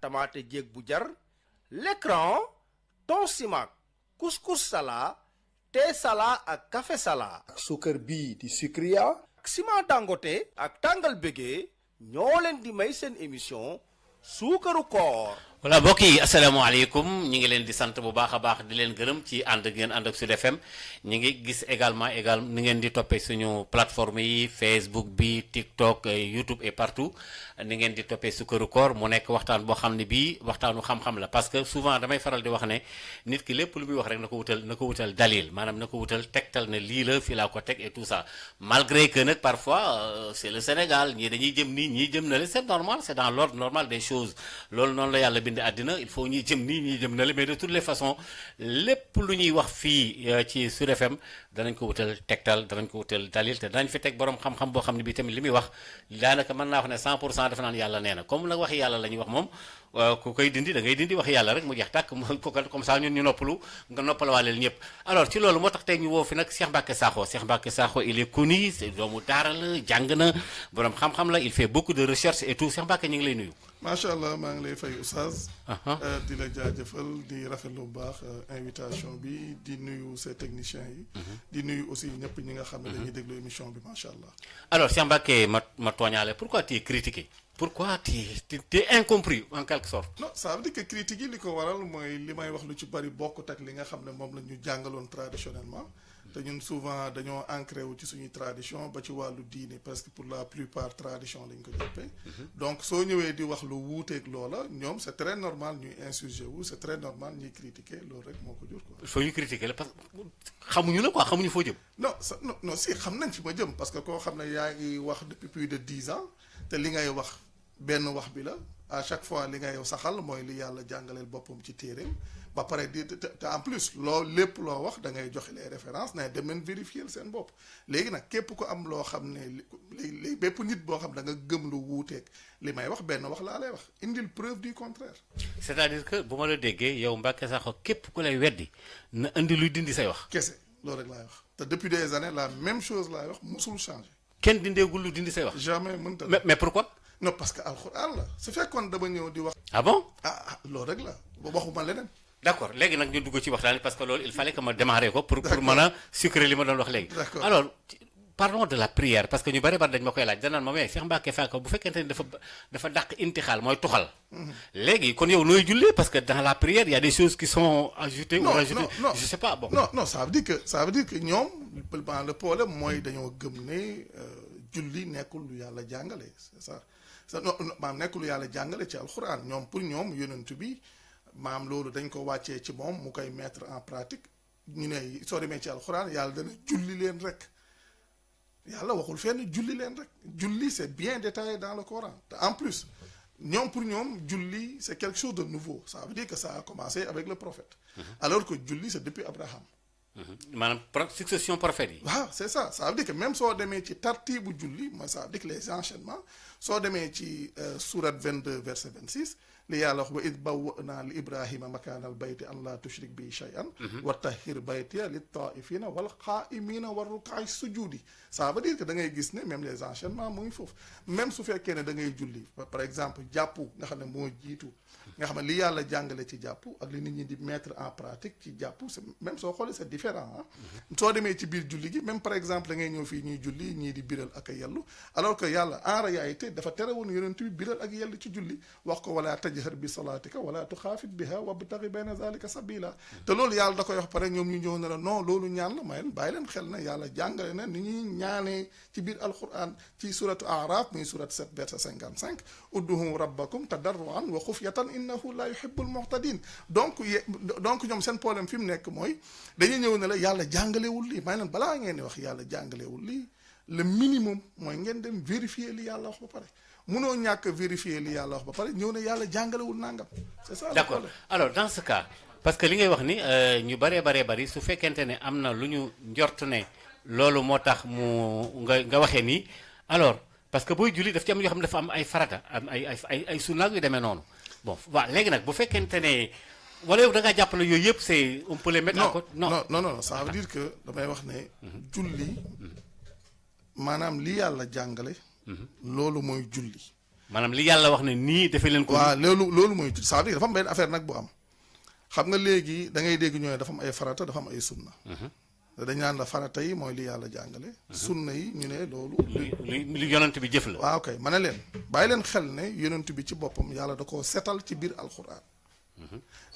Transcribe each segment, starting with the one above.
tamaate jéeg bu jar l'écran thon simac couscous sala thé sala ak café sala ak suukar bii di sucria ak ciment Dangote ak tàngal bégee ñoo leen di may seen émission suukaru koor. voilà mbokk yi asalaamaaleykum ñu ngi leen di sant bu baax a baax di leen gërëm ci ànd ngeen ànd ak Sud FM ñu ngi gis également ni ngeen di toppee suñu plateforme yi Facebook bi TikTok YouTube et partout ni ngeen di toppee Suukaru Koor mu nekk waxtaan boo xam ne bii waxtaanu xam-xam la parce que souvent damay faral di wax ne nit ki lépp lu muy wax rek na ko wutal dalil maanaam na ko wutal tegtal ne lii la fii laa ko teg et tout ça malgré que nag parfois c'est le Sénégal ñii dañuy jëm nii ñii jëm na le c'est normal c'est dans l'ordre normal des choses loolu noonu la yàlla bind àddina il faut ñuy jëm nii ñuy jëm na la mais de toutes les façons lépp lu ñuy wax fii ci Sud FM danañ ko wutal tegtal danañ ko wutal dalil te danañ fi teg borom xam-xam boo xam ne bii tamit li muy wax daanaka mën naa wax ne 100% dafa naan yàlla nee na comme nag waxi yàlla la ñuy wax moom ku koy dindi da ngay dindi waxi yàlla rek mu jeex tàkk comme ça ñun ñu noppalu nga noppalwaaleel ñëpp alors ci loolu moo tax tey ñu woo fi nag Cheikh Mbacké Sakho il est connu c'est doomu daara la jàng na borom xam-xam la il fait beaucoup de recherche et tout Cheikh Mbacké ñu ngi lay nuyu. macha allah maa ngi lay fay oustaz. di la jaajëfal di rafetlu bu baax invitation bi di nuyu ses techniciens yi. di nuyu aussi ñëpp ñi nga xam ne dañuy déglu émission bi macha allah. alors Cheikh Mbacké ma tooñaale pourquoi tu es critiqué pourquoi tu es incompris en quelque sorte. non ça veut dire que critique yi li ko waral mooy li may wax lu ci bari bokkut ak li nga xam ne moom la ñu jàngaloon traditionnellement. te ñun souvent dañoo ancré wu ci suñuy tradition ba ci wàllu diine presque pour la plupart tradition lañ ko jàppee. donc soo ñëwee di wax lu wuuteeg loola ñoom c'est très normal ñuy insurgé wu c'est très normal ñuy critiquer loolu rek moo ko jur quoi. il faut ñu critiquer la parce que xamuñu la quoi xamuñu foo jëm. non si xam nañ fi ma jëm parce que koo xam ne yaa ngi wax depuis plus de 10 ans te li ngay wax benn wax bi la à chaque fois li ngay saxal mooy li yàlla jàngaleel boppam ci téereem. ba pare di te en plus lépp loo wax da ngay joxe les références ne dem leen vérifier seen bopp léegi nag képp ko am loo xam ne léegi bépp nit boo xam da nga gëm lu wuuteeg li may wax benn wax laa lay wax indil preuve du contraire. c'est-à-dire que bu ma la déggee yow Mbacké Sakho képp ku lay weddi na indi luy dindi say wax. kese loolu rek laay wax te depuis des années la même chose laay wax musul changer. kenn dindeegul lu dindi say wax. jamais mënta. mais pourquoi. non parce que alxuraan la su fekkoon dama ñëw di wax. ah bon. loolu rek la waxuma leneen. d'accord léegi nag ñu dugg ci waxtaan parce que loolu il fallait que ma démarrer ko pour mën a sucrer li ma doon wax léegi. alors parlons de la prière parce que ñu bari dañ ma koy laaj danaan ma mais Cheikh Mbacké Sakho bu fekkente ni dafa dàq intixaal mooy tuxal. léegi kon yow nooy jullee parce que dans la prière il y a des choses qui sont ajoutées ou rajoutées. non je sais pas bon. non ça veut dire que ñoom le problème mooy dañoo gëm ne julli nekkul lu yàlla jàngale c'est ça maanaam nekkul lu yàlla jàngale ci alxuraan ñoom pour ñoom yonent bi. maam loolu dañ ko wàccee ci moom mu koy mettre en pratique ñu ne soo demee ci alxuraan yàlla dana julli leen rek yàlla waxul fenn julli leen rek julli c'est bien détaillé dans le Coran te en plus ñoom pour ñoom julli c'est quelque chose de nouveau ça veut dire que ça a commencé avec le prophète alors que julli c'est depuis Abraham maanaam succession prophète yi. waaw c'est ça ça veut dire que même soo demee ci tartibu julli mooy ça veut dire que les enchaînements soo demee ci sourate 22 verset 26 li yàlla wax wa id bawwa'naa li ibrahima makaanal bayti an laa tushrik bi shay'an wa tahhir baytiya lit taa'ifina wal qaa'imina war ruk'i sujudi ça veut dire que da ngay gis ne même les enchaînements mu ngi foofu même su fekkee ne da ngay julli par exemple jàpp nga xam ne moo jiitu nga xam ne li yàlla jàngale ci jàpp ak li nit ñi di mettre en pratique ci jàpp c'est même soo xoolee c'est différent soo demee ci biir julli gi même par exemple da ngay ñëw fii ñuy julli ñii di biral ak a yellu alors que yàlla en réalité dafa tere woon yonent bi biral ak yellu ci julli wax ko wala tajhar bi salaatika wala tuxaafit biha wabtaghi bayna zalika sabila te loolu yàlla da koy wax pare ñoom ñu ñëw ne la non loolu ñaan la may leen bàyyi leen xel na yàlla jàngale na ni ñuy ñaanee ci biir alquran ci suratu araf muy surat 7 verset 55 ud'uhu rabbakum tadarruan wa xufyatan innahu la yuhibbul mu'tadin donc ñoom seen problème fi mu nekk mooy dañuy ñëw ne la yàlla jàngalewul lii may leen balaa ngeen di wax yàlla jàngalewul lii le minimum mooy ngeen dem vérifier li yàlla wax ba pare munoo ñàkk vérifier li yàlla wax ba pare ñëw ne yàlla jàngalewul nangam c'est ça. d'accord alors dans ce cas parce que li ngay wax ni ñu bari su fekkente ne am na lu ñu njort ne loolu moo tax mu nga waxee nii alors parce que booy julli daf ci am yoo xam ne dafa am ay farata am ay sunna yu demee noonu bon waaw léegi nag bu fekkente ne wala yow da ngaa jàpp ne yooyu yëpp c'est on peut les mettre en côté. non ça veut dire que damay wax ne julli maanaam li yàlla jàngale loolu mooy julli maanaam li yàlla wax ne nii defee leen ko. waaw loolu mooy ça veut dire dafa am benn affaire nag bu am xam nga léegi da ngay dégg ñooy dafa am ay farata dafa am ay sunna. dañ naan la farata yi mooy li yàlla jàngale. sunna yi ñu ne loolu. li yonent bi jëf la. waaw kay ma ne leen bàyyi leen xel ne yonent bi ci boppam yàlla da koo setal ci biir alquran.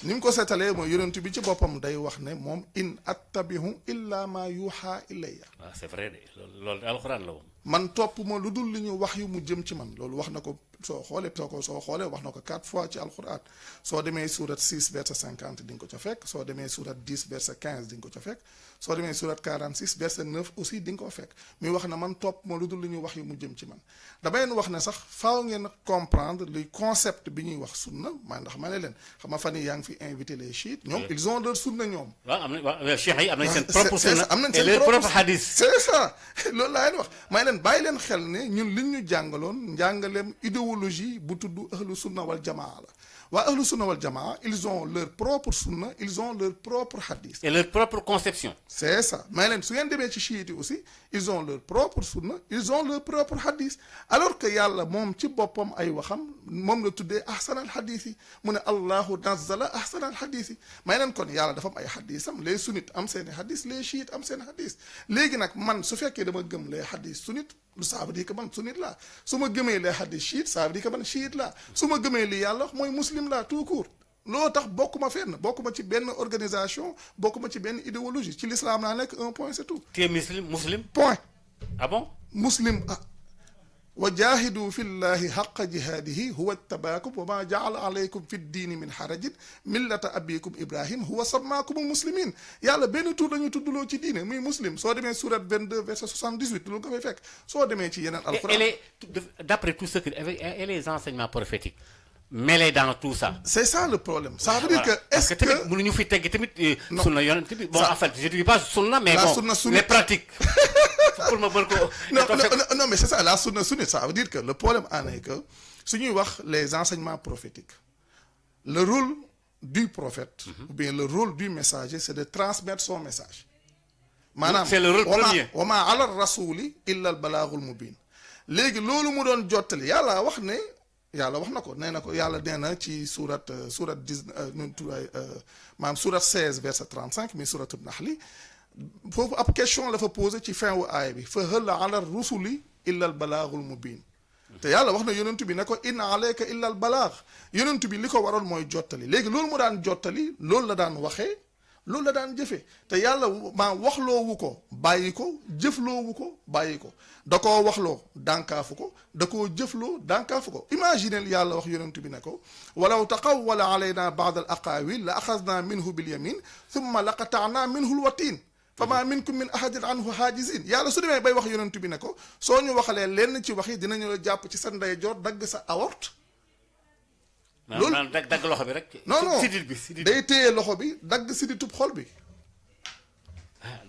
ni mu ko setalee mooy yonent bi ci boppam day wax ne moom in attabihu illa ma yuha ilayya. waaw c'est vrai de loolu alxuraan la woon. man topp ma lu dul li ñu wax yu mu jëm ci man loolu wax na ko soo xoolee wax na ko 4 fois ci alquran soo demee surat 6 verset 50 di nga ko ca fekk soo demee surat 10 verset 15 di nga ko ca fekk soo demee surat 46 verset 9 aussi di nga ko fekk muy wax na man topp ma lu dul li ñu wax yu mu jëm ci man dama leen wax ne sax faaw ngeen comprendre le concept bi ñuy wax sunna maa ndax ma ne leen xam nga fan yii yaa ngi fi invité les chiites ñoom ils ont leur sunna ñoom. waaw am na cheikh yi am nañ seen propre sunna am nañ et leur propre hadith. c'est ça loolu laa leen wax may leen bàyyi leen xel ne ñun liñ ñu jàngaloon njàngaleem idéologie bu tudd ahlu sunna wal jamaa la waa ahlu sunna wal jamaa ils ont leur propre sunna ils ont leur propre hadith. et leur propre conception. c'est ça may leen su ngeen demee ci chiite yi aussi ils ont leur propre sunna ils ont leur propre hadith alors que yàlla moom ci boppam ay waxam moom la tuddee ahsanal hadith yi mu ne allahu nazzala ahsanal hadith yi may leen kon yàlla dafa am ay haditham les sunnites am seeni hadith les chiites am seen hadith léegi nag man su fekkee dama gëm les hadith sunnites ça veut dire que man sunnite laa su ma gëmee les hadith chiite ça veut dire que man chiite laa su ma gëmee li yàlla wax mooy muslim laa tout court loo tax bokkuma fenn bokkuma ci benn organisation bokkuma ci benn idéologie ci l'islam laa nekk un point c'est tout. tu es muslim. point. ah bon. muslim ah. wa jaahidu fi llahi haqqa jihaadihi huwa tabaakum wa ma jaala alaykum fi diini min harajin millata abikum ibrahim huwa sammaakumul muslimin yàlla benn tur lañu tuddloo ci diine muy muslim soo demee surat 22 verset 78 loolu nga fay fekk soo demee ci yeneen alquran. d'après tout ce que et les enseignements prophétiques mêlés dans tout ça. c'est ça le problème. ça veut dire que est-ce que parce que tamit mënuñu fi tegg tamit. sunna yonent bi bon en fait je dis pas sunna mais bon les pratiques. pour ma mën ko. non mais c'est ça la sunna sunnite ça veut dire que le problème en est que su ñuy wax les enseignements prophétiques le rôle du prophète. ou bien le rôle du messager c'est de transmettre son message. maanaam c'est le rôle premier. wa ma ala rasuli illa al balaagul mubin léegi loolu mu doon jottali yàlla wax ne. yàlla wax na ko nee na ko yàlla nee na ci surat 16 verset 35 mi suratul naxli foofu ab question la fa posé ci fin wu aaya bi fa hal ala rusuli illa al balaagul mubin te yàlla wax na yonentu bi ne ko in alayka illa al balaag yonentu bi li ko waroon mooy jottali léegi loolu mu daan jottali loolu la daan waxee loolu la daan jëfee te yàlla waxloowu ko bàyyi ko jëfloowu ko bàyyi ko da koo waxloo dànkaafu ko da koo jëfloo dànkaafu ko imaginez yàlla wax yonent bi ne ko walaw taqawwala alayna ba'd al aqawil la axadna minhu bil yamin thumma laqata'na minhu al watin fama minkum min ahadin anhu haajizin yàlla su demee bay wax yonent bi ne ko soo ñu waxalee lenn ci wax yi dinañu la jàpp ci sa ndeyjoor dagg sa aorte loolu dagg loxo bi rek. non sidit bi day téye loxo bi dagg siditub xol bi.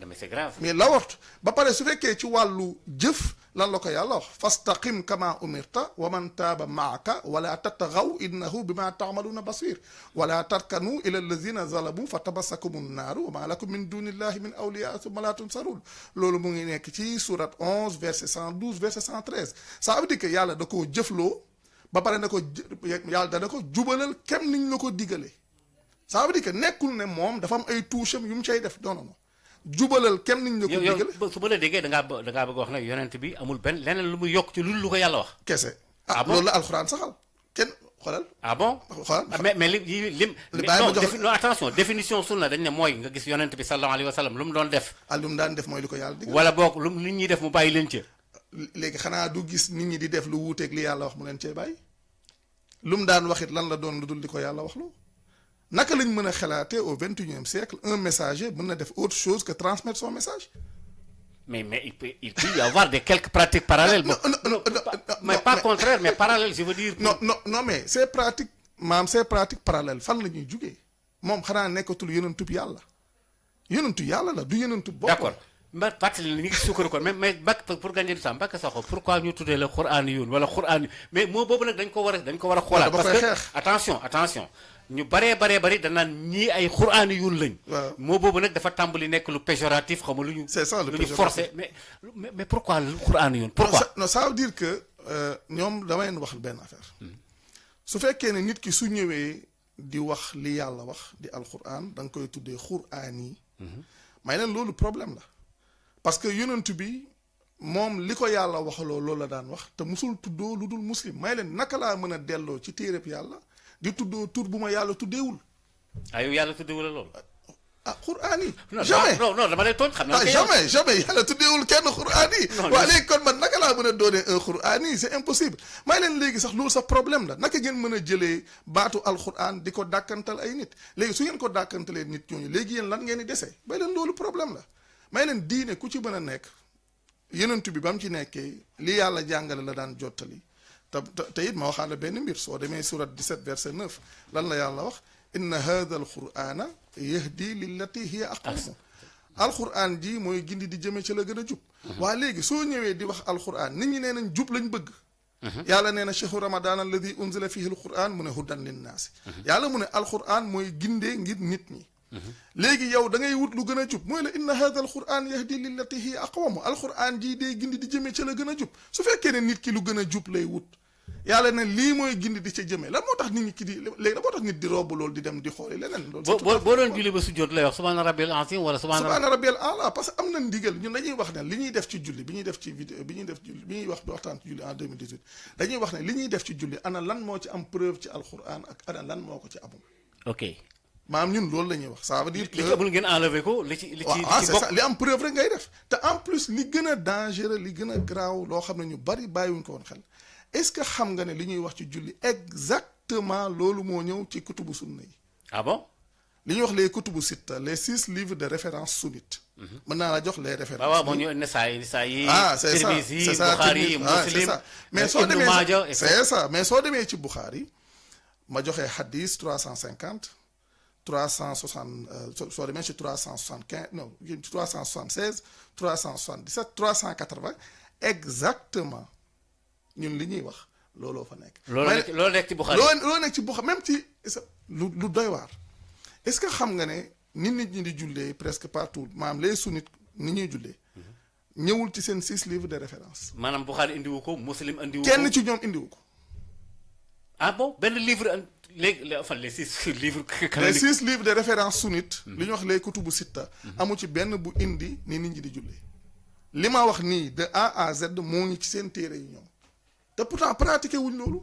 mais c'est grave. mais l'aorte ba pare su fekkee ci wàllu jëf lan la ko yàlla wax fastaqim kama umirta wa man taaba maaka wala tattagaw innahu bima taamaluuna basir wala tarkanu ila allazina zalamu fa tabassakumu naaru wa ma lakum min dunillahi min awliya thumma la tunsarun loolu mu ngi nekk ci surat 11 verset 112 verset 113 ça veut dire que yàlla da koo jëfloo ba pare na ko yàlla dana ko jubalal kem niñ la ko diggalee ça veut dire que nekkul ne moom dafa am ay toucham yu mu cay def non jubalal kem niñ la ko digale yow su ma la déggee da ngaa bëgg wax nag yonent bi amul benn leneen lu mu yokk ci lu ko yàlla wax. kese loolu la alxuraan saxal kenn xoolal. ah bon xoolal mais non attention définition sunna dañ ne mooy nga gis yonent bi sallallahu alayhi wa sallam lu mu doon def. lu mu daan def mooy li ko yàlla digal. wala boog lu nit ñi def mu bàyyi leen ci. léegi xanaa du gis nit ñi di def lu wuuteeg li yàlla wax mu leen cee bàyyi lu mu daan wax it lan la doon lu dul di ko yàlla wax lu naka lañ mën a xalaatee au 21e siècle un messager mën na def autre chose que transmettre son message. mais il peut y avoir quelques pratiques parallèles. mais pas contraire mais parallèles je veux dire. non mais ces pratiques parallèles fan la ñuy jugee moom xanaa nekkatul yonentub yàlla la du yonentub boppam. d'accord. ma fàttali ni ñu ngi sukkandiku kon mais pour gagner du temps Mbacké Sakho pourquoi ñu tuddee la Qur'aniyun wala Qur'an mais moo boobu nag dañ ko war a xoolaat. parce que attention ñu bari danaan ñii ay Qur'aniyun lañ. waaw moo boobu nag dafa tàmbali nekk lu péjoratif xam nga lu ñu. c'est ça le lu ñu forcé mais pourquoi Qur'aniyun pourquoi. non ça veut dire que ñoom dama leen wax benn affaire su fekkee ne nit ki su ñëwee di wax li yàlla wax di alquran da nga koy tuddee quraan yi may leen loolu problème la parce que yonent bi moom li ko yàlla waxaloo loolu la daan wax te musul tuddoo lu dul muslim may leen naka laa mën a delloo ci téereb yàlla di tuddoo tur bu ma yàlla tuddeewul yow yàlla tuddeewul la loolu quraan yi jamais non dama lay tooñ xam naa jamais yàlla tuddeewul kenn quraan yi waa léegi kon man naka laa mën a doonee un quraan yi c'est impossible may leen léegi sax loolu sax problème la naka ngeen mën a jëlee baatu alquran di ko dàkkantal ay nit léegi su ngeen ko dàkkantalee nit ñooñu léegi yéen lan ngeen di dese may leen loolu problème la may leen diine ku ci mën a nekk yenentu bi ba mu ci nekkee li yàlla jàngale la daan jottali te it ma waxaale benn mbir soo demee surat 17 verset 9 lan la yàlla wax inna hadha alqurana yahdi lillati hiya aqwam alquran ji mooy gindi di jëme ci la gën a jub waa léegi soo ñëwee di wax alquran nit ñi nee nañ jub lañ bëgg yàlla nee na chahru ramadan alladi unzila fihi alquran mu ne hudan linnaasi yàlla mu ne alquran mooy gindee ngir nit ñi léegi yow da ngay wut lu gën a jub mooy la inna hadha alquran yahdi lillati hiya aqwam alquran ji day gindi di jëme ci la gën a jub su fekkee ne nit ki lu gën a jub lay wut yàlla ne lii mooy gindi di ca jëmee lan moo tax nit ñi ki di léegi la moo tax nit di robb loolu di dem di xooli leneen loolu boo doon julli ba sujjóot lay wax subhaana rabbiyal azim wala subhaana rabbiyal a'la parce que am na ndigal ñun dañuy wax ne li ñuy def ci julli bi ñuy def ci vidéo bi ñuy wax waxtaan ci julli en 2018 dañuy wax ne li ñuy def ci julli ana lan moo ci am preuve ci alquran ak ana lan moo ko ci amul ok maam ñun loolu la ñuy wax ça veut dire que li ci amul ngeen enlevé ko li ci c'est ça li am preuve rek ngay def te en plus li gën a dangereux li gën a graaw loo xam ne ñu bari bàyyiwuñ ko woon xel est-ce que xam nga ne li ñuy wax ci julli exactement loolu moo ñëw ci kutubu sunna yi ah bon li ñuy wax les kutubu sitta les 6 livres de référence sunnites mën naa la jox les références waaw moo ñu Nisaa yi c'est ça Tirmisi Bukhari yi Muslim mais soo Ibn Maaja c'est ça mais soo demee ci Bukhari ma joxee hadis 350 360 soo demee ci 375 non 376 377 380 exactement ñun li ñuy wax looloo fa nekk. loolu nekk ci Bukhari loolu nekk ci Bukhari même ci lu doy waar est-ce que xam nga ne nit ñi di jullee presque partout maanaam les sunnites ni ñuy jullee ñëwul ci seen 6 livres de référence. maanaam Bukhari indiwu ko Muslim indiwu ko kenn ci ñoom indiwu ko. ah bon benn livre léegi enfin les 6 livres. les 6 livres de référence sunnites. li ñuy wax les kutubu sitta. amu ci benn bu indi ni nit ñi di jullee. li ma wax nii de A à Z moo ngi ci seen téere yi ñoom. te pourtant pratiqué wuñ loolu.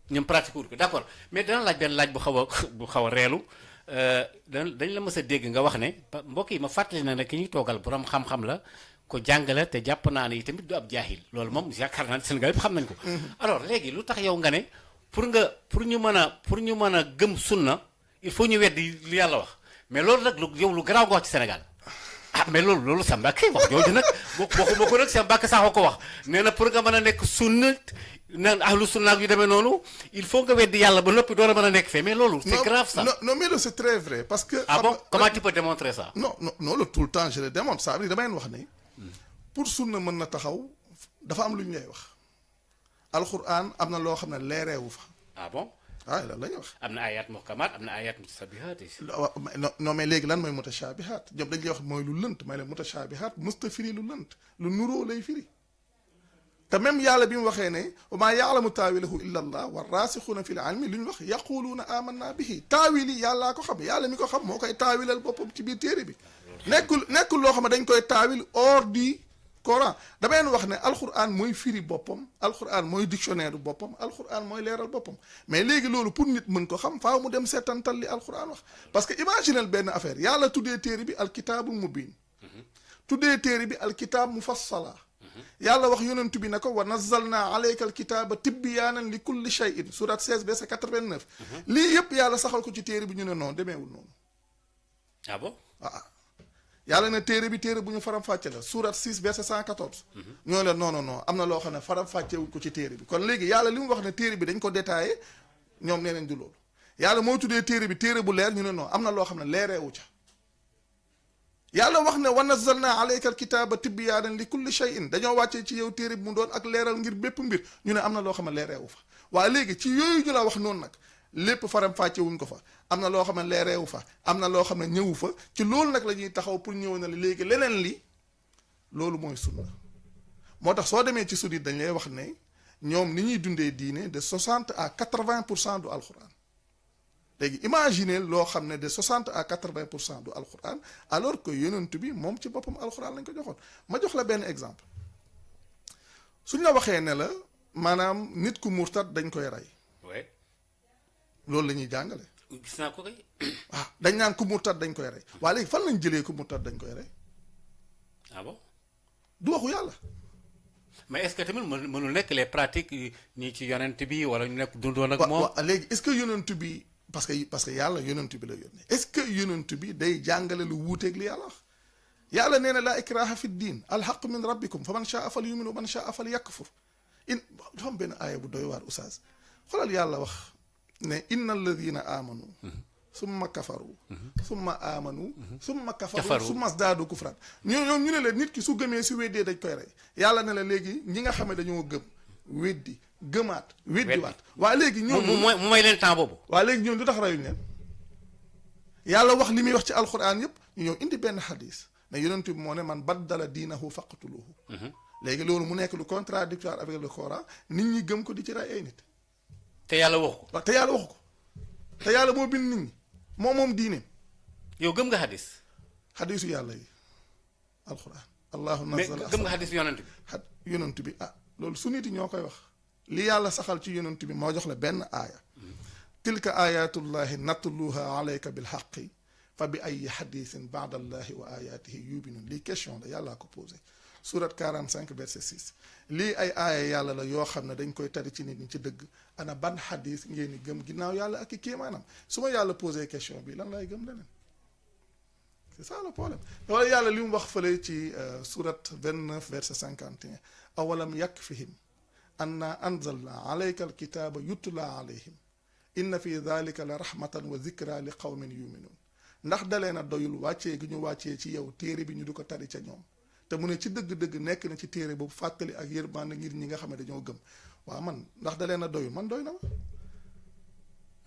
ñoom pratiqué wuñ ko d'accord mais dana laaj benn laaj bu xaw a reelu dañ la mës a dégg nga wax ne mbokk yi ma fàttali na ne ki ñuy toogal borom xam-xam la ko jàngale te jàpp naa ne tamit du ab jaahil loolu moom yaakaar naa ne Sénégal yëpp xam nañ ko. alors léegi lu tax yow nga ne pour ñu mën a gëm sunna il faut ñu weddi li yàlla wax mais loolu nag yow lu garaaw nga wax ci Sénégal. mais loolu Samba Mbacké wax jooju nag waxuma ko nag Samba Mbacké sax ko wax nee na pour nga mën a nekk sunna naan ahlu sunna ak yu demee noonu il faut nga weddi yàlla ba noppi door a mën a nekk fee mais loolu c'est grave ça. non mais c'est très vrai parce que. ah bon comment tu peux démontrer ça. non tout le temps je le démontre ça veut dire dama leen wax ne pour sunna mën na taxaw dafa am lu ñu lay wax alxuraan am na loo xam ne leereewu fa. ah bon. ah lan la ñuy wax. am na ayat muhkamaat am na ayat mutashabihaat. non mais léegi lan mooy mutashabihaat ñoom dañ lay wax mooy lu lënt may la mutashabihaat musta firi lu lënt lu nuroo lay firi te même yàlla bi mu waxee ne wa maa yaalamu taawilahu illa allah wa raasixuuna fi l ilmi li ñu wax yaquluuna amanna bihi taawil yi yàllaa ko xam yàlla mi ko xam moo koy taawilal boppam ci biir téere bi nekkul loo xam ne dañ koy taawil hors du Coran dama leen wax ne alquran mooy firi boppam alquran mooy dictionnaire boppam alquran mooy leeral boppam mais léegi loolu pour nit mën ko xam faaw mu dem seetantal li alquran wax parce que imaginel benn affaire yàlla tuddee téere bi alkitaabul mubin tuddee téere bi alkitaab mufassala yàlla wax yonentu bi ne ko wa nazzalna alayka alkitaaba tibyaanan li kulli shay'in surat 16 verset 89 lii yëpp yàlla saxal ko ci téere bi ñu ne noonu demeewul noonu. ah bon yàlla ne téere bi téere bu ñu faram-fàcce la surat 6 verset 114 ñoo leen non am na loo xam ne faram-fàcce wuñ ko ci téere bi kon léegi yàlla li mu wax ne téere bi dañ ko détaillé ñoom nee nañ du loolu yàlla moo tuddee téere bi téere bu leer ñu ne non am na loo xam ne leereewu ca yàlla wax ne wa nazzalna alayka alkitaaba tibyaanan li kulli shay'in dañoo wàccee ci yow téere bi mu doon ak leeral ngir bépp mbir ñu ne am na loo xam ne leereewu fa waaye léegi ci yooyu ñu la wax noonu nag lépp faram fàcce wuñ ko fa am na loo xam ne leereewu fa am na loo xam ne ñëwu fa ci loolu nag la ñuy taxaw pour ñëw na léegi leneen li loolu mooy sunna moo tax soo demee ci sunnit dañ lay wax ne ñoom ni ñuy dundee diine de 60 à 80% du alquran léegi imaginez loo xam ne de 60 à 80% du alquran alors que yonent bi moom ci boppam alquran lañ ko joxoon ma jox la benn exemple suñ la waxee ne la maanaam nit ku murtad dañ koy rey ouais loolu la ñuy jàngale gis naa ko kay waaw dañ naan ku murtad dañ koy rey waa léegi fan lañ jëlee ku murtad dañ koy rey ah bon du waxu yàlla mais est-ce que tamit mënul nekk les pratiques ñi ci yonent bi wala ñu nekk dundoon ak moom waaw léegi est-ce que yonent bi parce que yàlla yonent bi la yónnee est-ce que yonent bi day jàngale lu wuuteeg li yàlla wax yàlla nee na laa ikraha fi diin alxaq min rabbikum fa man shaa fal yumin wa man shaa fal yakfur dafa am benn aaya bu doy waar oustaz xoolal yàlla wax ne inna alladina amanu summa kafaru summa amanu summa kafaru summa zdaadu kufran ñoom ñu ne la nit ki su gëmee su weddee dañ koy rey yàlla ne la léegi ñi nga xam ne dañoo gëm weddi gëmaat weddiwaat waa léegi ñoom mu may leen temps boobu waa léegi ñoom lu tax reyuñ leen yàlla wax li muy wax ci alquran yëpp ñu ñëw indi benn xadis ne yonent bi moo ne man baddala diinahu faqtuluhu léegi loolu mu nekk lu contradictoire avec le Coran nit ñi gëm ko di ci rey ay nit te yàlla waxu ko waaw te yàlla waxu ko te yàlla moo bind nit ñi moom diineem yow gëm nga xadis xadisu yàlla yi alquran allahu nazala gëm nga xadis yonent bi yonent bi loolu su nit yi ñoo koy wax li yàlla saxal ci yonent bi moo jox la benn aaya tilka ayatullahi natluha alayka bilxaqi fa bi ay xadisin baada allahi wa ayatihi yubinun lii question la yàllaa ko posé surat 45 verset 6 lii ay aaya yàlla la yoo xam ne dañ koy tari ci nit ñi ci dëgg ana ban xadis ngeen di gëm ginnaaw yàlla ak i kéemaanam su ma yàlla posé question bi lan lay gëm leneen c'est ça le problème wala yàlla li mu wax fële ci surat 29 verset 51 awalam yakfihim anna anzalna alayka alkitaba yutla alayhim inna fi dhalika la rahmatan wa zikra li qawmin yuminun ndax dalee na doyul wàccee gi ñu wàccee ci yow téere bi ñu du ko tari ca ñoom te mu ne ci dëgg-dëgg nekk na ci téere boobu fàttali ak yërmande ngir ñi nga xam ne dañoo gëm waaw man ndax dalee na doyul man doy na ma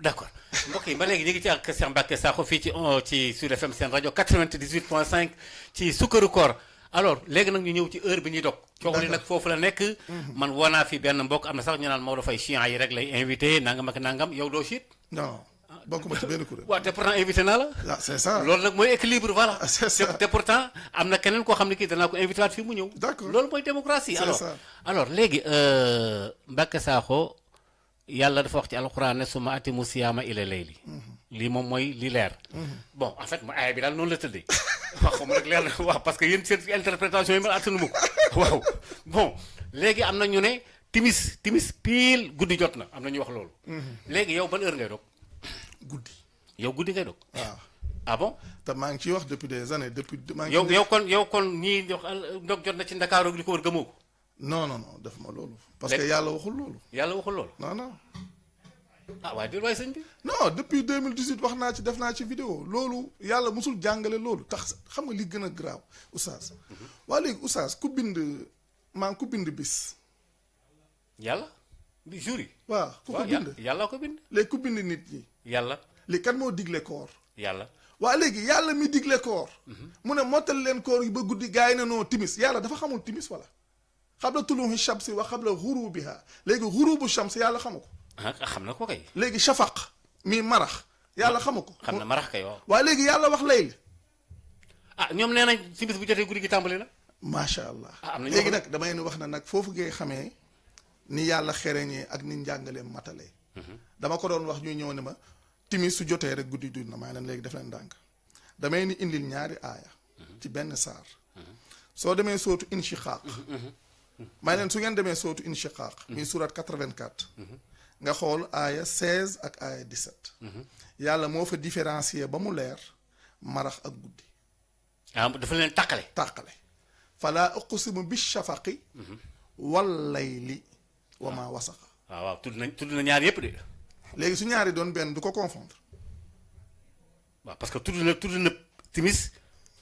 d'accord mbokk yi ba léegi ñu ngi ci ak Cheikh Mbacké Sakho fii ci Sud FM seen rajo 98.5 ci sukkaru koor alors léegi nag ñu ñëw ci heure bi ñuy dog coow li nag foofu la nekk man woo naa fi benn mbokk am na sax ñu naan Maodo Faye chiites yi rek lay invité nangam ak nangam yow doo chiite non bokkuma ci benn kuréel waaw te pourtant invité naa la ah c'est ça loolu nag mooy équilibre voilà c'est ça te pourtant am na keneen koo xam ne kii danaa ko invité waat fii mu ñëw d'accord loolu mooy démocratie c'est ça alors léegi Mbacké Sakho yàlla dafa wax ci alxuraan ne summa atimu siyaama ila layli lii moom mooy li leer bon en fait ma aaya bi daal noonu la tëddee waaw xam rek leer na waaw parce que yéen seen interprétation yi man attanu ma ko waaw bon léegi am na ñu ne timis pile guddi jot na am na ñu wax loolu léegi yow ban heure ngay dog guddi yow guddi ngay dog waaw ah bon te maa ngi ciy wax depuis des années depuis maa ngi yow kon ñii wax ndog jot na ci Ndakaaru li ko wër gëmoo ko non def ma loolu parce que yàlla waxul loolu yàlla waxul loolu non ah waaye déet waaye sëñ bi non depuis 2018 wax naa ci def naa ci vidéo loolu yàlla musul jàngale loolu tax xam nga li gën a graaw oustaz waa léegi oustaz ku bind bis yàlla bi jour yi waaw ku ko bind yàlla ko bind léegi ku bind nit ñi yàlla léegi kan moo digle koor yàlla waa léegi yàlla mi digle koor mu ne mottal leen koor yi ba guddi gars yi ne noo timis yàlla dafa xamul timis wala xabla tuluhi shamsi wa xabla xurubiha léegi xurubu shams yàlla xamu ko xam na ko kay léegi shafaq mi marax yàlla xamu ko xam na marax kay waaw waa léegi yàlla wax layl ñoom nee nañ timis bu jotee guddi gi tàmbali na macha allah am na léegi nag damay ne wax na nag foofu ngay xamee ni yàlla xereñee ak ni njàngaleem matalee dama ko doon wax ñuy ñëw ne ma timis su jotee rek guddi dund na maa leen léegi def leen ndànk damay ni indil ñaari aaya ci benn saar soo demee sootu inshiqaaq maa leen su ngeen demee sootu inshiqaaq muy surat 84 nga xool aaya 16 ak aaya 17 yàlla moo fa différencier ba mu leer marax ak guddi dafa leen tàqale fala uqsimu bi shafaqi wal layli wa ma wasaqa waaw tudd na ñaar yépp de léegi su ñaari doon benn du ko confondre waaw parce que tudd na timis